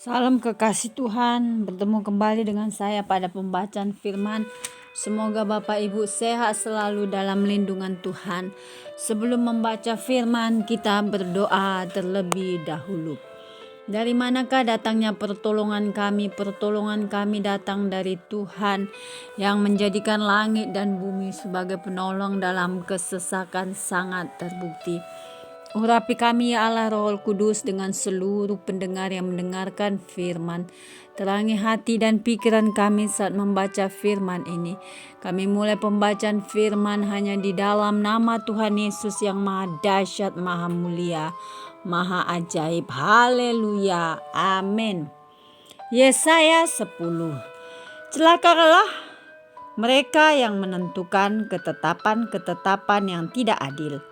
Salam kekasih Tuhan, bertemu kembali dengan saya pada pembacaan firman. Semoga Bapak Ibu sehat selalu dalam lindungan Tuhan. Sebelum membaca firman, kita berdoa terlebih dahulu. Dari manakah datangnya pertolongan kami? Pertolongan kami datang dari Tuhan yang menjadikan langit dan bumi sebagai penolong dalam kesesakan sangat terbukti. Urapi kami ya Allah Roh Kudus dengan seluruh pendengar yang mendengarkan firman. Terangi hati dan pikiran kami saat membaca firman ini. Kami mulai pembacaan firman hanya di dalam nama Tuhan Yesus yang maha dahsyat, maha mulia, maha ajaib. Haleluya. Amin. Yesaya 10. Celakalah mereka yang menentukan ketetapan-ketetapan yang tidak adil,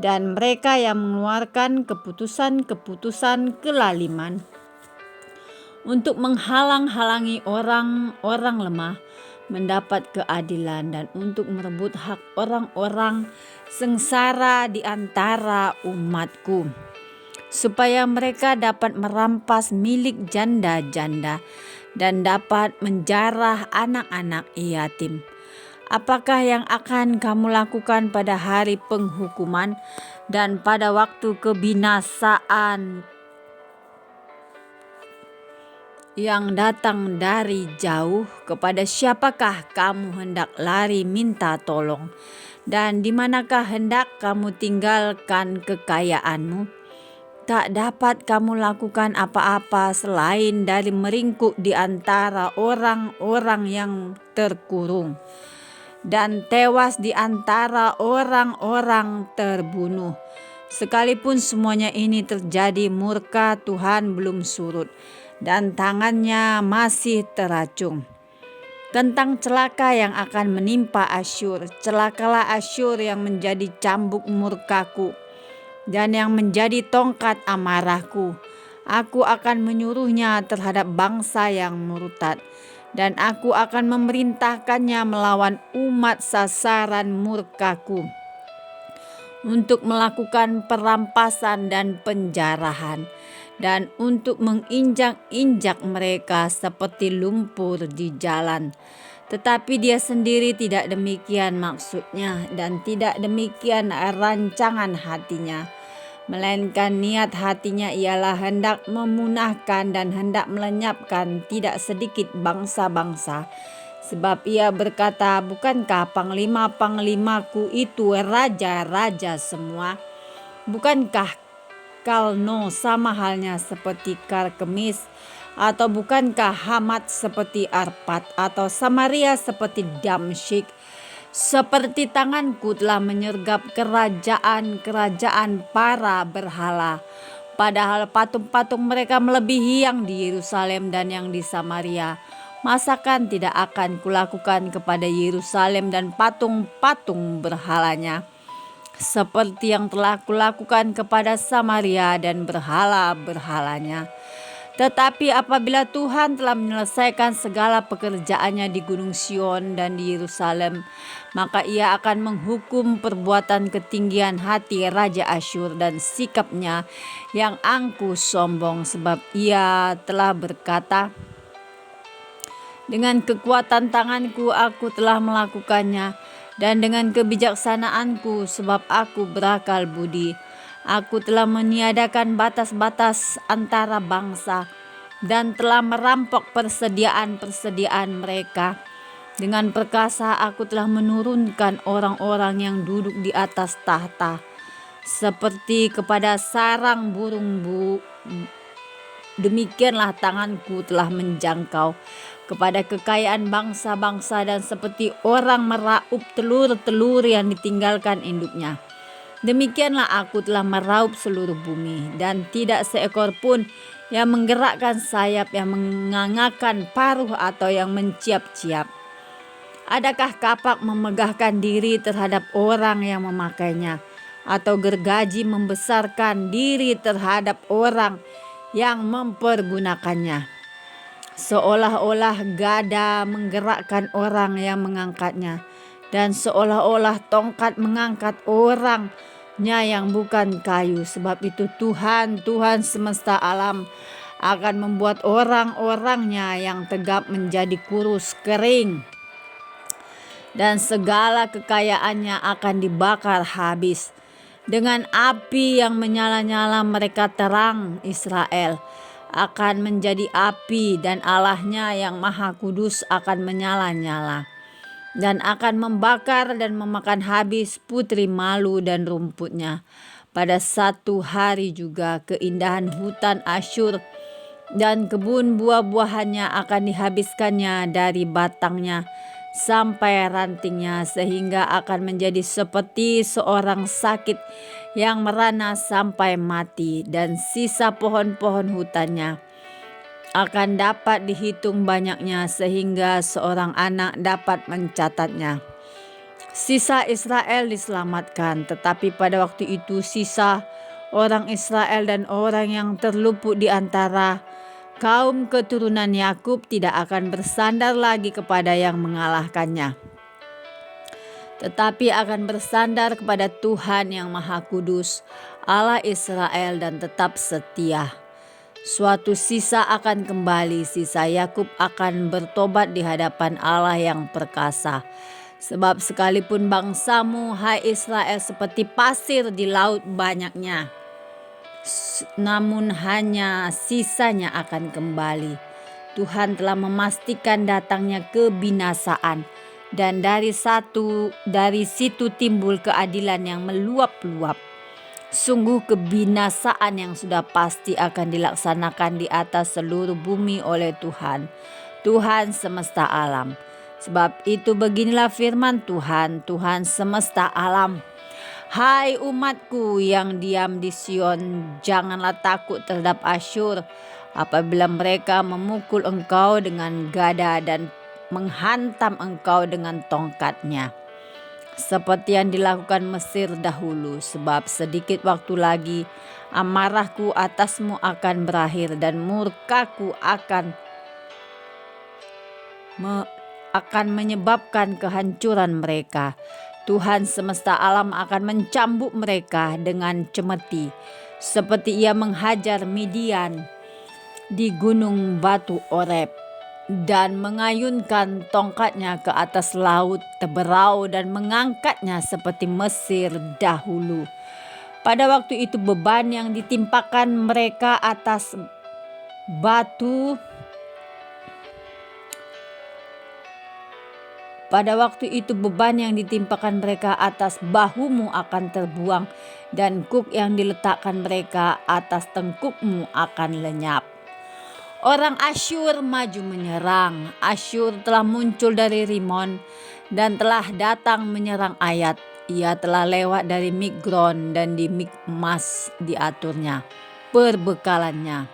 dan mereka yang mengeluarkan keputusan-keputusan kelaliman untuk menghalang-halangi orang-orang lemah mendapat keadilan, dan untuk merebut hak orang-orang sengsara di antara umatku, supaya mereka dapat merampas milik janda-janda dan dapat menjarah anak-anak yatim. Apakah yang akan kamu lakukan pada hari penghukuman dan pada waktu kebinasaan yang datang dari jauh? Kepada siapakah kamu hendak lari minta tolong? Dan di manakah hendak kamu tinggalkan kekayaanmu? Tak dapat kamu lakukan apa-apa selain dari meringkuk di antara orang-orang yang terkurung dan tewas di antara orang-orang terbunuh. Sekalipun semuanya ini terjadi, murka Tuhan belum surut dan tangannya masih teracung tentang celaka yang akan menimpa Asyur. Celakalah Asyur yang menjadi cambuk murkaku dan yang menjadi tongkat amarahku. Aku akan menyuruhnya terhadap bangsa yang murtad, dan aku akan memerintahkannya melawan umat sasaran murkaku untuk melakukan perampasan dan penjarahan, dan untuk menginjak-injak mereka seperti lumpur di jalan. Tetapi dia sendiri tidak demikian maksudnya, dan tidak demikian rancangan hatinya, melainkan niat hatinya ialah hendak memunahkan dan hendak melenyapkan tidak sedikit bangsa-bangsa. Sebab ia berkata, bukankah panglima-panglimaku itu raja-raja semua? Bukankah Kalno sama halnya seperti Karkemis? Atau bukankah Hamat seperti Arpad, atau Samaria seperti Damsyik? Seperti tanganku telah menyergap kerajaan-kerajaan para berhala, padahal patung-patung mereka melebihi yang di Yerusalem dan yang di Samaria. Masakan tidak akan kulakukan kepada Yerusalem dan patung-patung berhalanya seperti yang telah kulakukan kepada Samaria dan berhala-berhalanya? Tetapi apabila Tuhan telah menyelesaikan segala pekerjaannya di Gunung Sion dan di Yerusalem, maka ia akan menghukum perbuatan ketinggian hati Raja Asyur dan sikapnya yang angkuh sombong, sebab ia telah berkata, dengan kekuatan tanganku aku telah melakukannya, dan dengan kebijaksanaanku, sebab aku berakal budi. Aku telah meniadakan batas-batas antara bangsa dan telah merampok persediaan-persediaan mereka. Dengan perkasa aku telah menurunkan orang-orang yang duduk di atas tahta, seperti kepada sarang burung demikianlah tanganku telah menjangkau kepada kekayaan bangsa-bangsa, dan seperti orang meraup telur-telur yang ditinggalkan induknya, demikianlah aku telah meraup seluruh bumi, dan tidak seekor pun yang menggerakkan sayap, yang mengangakkan paruh, atau yang menciap-ciap. Adakah kapak memegahkan diri terhadap orang yang memakainya, atau gergaji membesarkan diri terhadap orang yang mempergunakannya? Seolah-olah gada menggerakkan orang yang mengangkatnya, dan seolah-olah tongkat mengangkat orangnya yang bukan kayu. Sebab itu Tuhan semesta alam akan membuat orang-orangnya yang tegap menjadi kurus kering, dan segala kekayaannya akan dibakar habis. Dengan api yang menyala-nyala mereka terang Israel akan menjadi api, dan Allahnya yang Maha Kudus akan menyala-nyala dan akan membakar dan memakan habis putri malu dan rumputnya. Pada satu hari juga keindahan hutan Asyur dan kebun buah-buahannya akan dihabiskannya dari batangnya sampai rantingnya, sehingga akan menjadi seperti seorang sakit yang merana sampai mati. Dan sisa pohon-pohon hutannya akan dapat dihitung banyaknya, sehingga seorang anak dapat mencatatnya. Sisa Israel diselamatkan, tetapi pada waktu itu sisa orang Israel dan orang yang terluput di antara kaum keturunan Yakub tidak akan bersandar lagi kepada yang mengalahkannya, tetapi akan bersandar kepada Tuhan yang Maha Kudus, Allah Israel, dan tetap setia. Suatu sisa akan kembali, sisa Yakub akan bertobat di hadapan Allah yang perkasa. Sebab sekalipun bangsamu, hai Israel, seperti pasir di laut banyaknya, namun hanya sisanya akan kembali. Tuhan telah memastikan datangnya kebinasaan, dan dari situ timbul keadilan yang meluap-luap. Sungguh kebinasaan yang sudah pasti akan dilaksanakan di atas seluruh bumi oleh Tuhan, Tuhan semesta alam. Sebab itu beginilah firman Tuhan, Tuhan semesta alam. Hai umatku yang diam di Sion, janganlah takut terhadap Asyur apabila mereka memukul engkau dengan gada dan menghantam engkau dengan tongkatnya, seperti yang dilakukan Mesir dahulu. Sebab sedikit waktu lagi amarahku atasmu akan berakhir, dan murkaku akan menyebabkan kehancuran mereka. Tuhan semesta alam akan mencambuk mereka dengan cemeti, seperti ia menghajar Midian di gunung batu Oreb, dan mengayunkan tongkatnya ke atas laut Teberau, dan mengangkatnya seperti Mesir dahulu. Pada waktu itu beban yang ditimpakan mereka atas batu bahumu akan terbuang, dan kuk yang diletakkan mereka atas tengkukmu akan lenyap. Orang Asyur maju menyerang. Asyur telah muncul dari Rimon dan telah datang menyerang Ayat. Ia telah lewat dari Migron, dan di Mikmas diaturnya perbekalannya.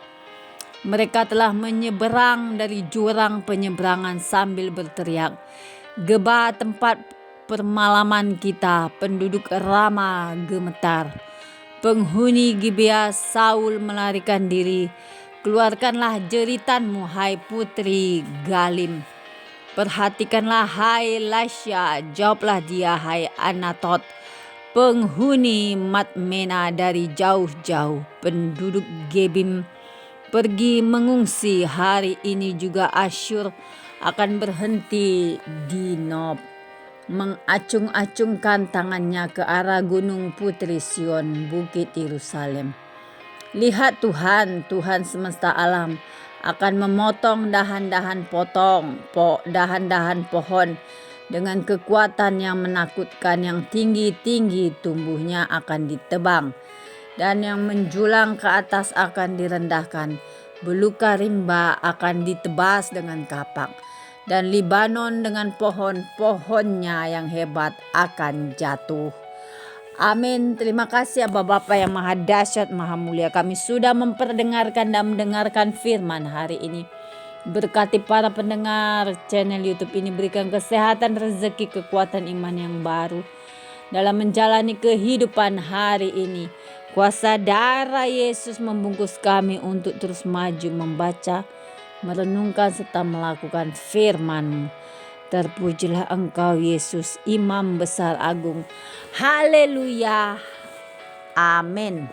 Mereka telah menyeberang dari jurang penyeberangan sambil berteriak, Geba tempat permalaman kita, penduduk Rama gemetar. Penghuni Gibea Saul melarikan diri. Keluarkanlah jeritanmu, hai putri Galim. Perhatikanlah, hai Lasya, jawablah dia, hai Anatot. Penghuni Madmena dari jauh-jauh, penduduk Gebim pergi mengungsi. Hari ini juga Asyur akan berhenti di Nob, mengacung-acungkan tangannya ke arah gunung putri Sion, bukit Yerusalem. Lihat Tuhan, Tuhan semesta alam akan memotong dahan-dahan pohon dengan kekuatan yang menakutkan. Yang tinggi-tinggi tumbuhnya akan ditebang, dan yang menjulang ke atas akan direndahkan. Belukar rimba akan ditebas dengan kapak, dan Libanon dengan pohon-pohonnya yang hebat akan jatuh. Amin. Terima kasih Bapa yang maha dahsyat, maha mulia. Kami sudah memperdengarkan dan mendengarkan firman hari ini. Berkati para pendengar channel YouTube ini, berikan kesehatan, rezeki, kekuatan iman yang baru dalam menjalani kehidupan hari ini. Kuasa darah Yesus membungkus kami untuk terus maju membaca, merenungkan serta melakukan firman-Mu. Terpujilah Engkau Yesus, Imam besar agung. Haleluya. Amin.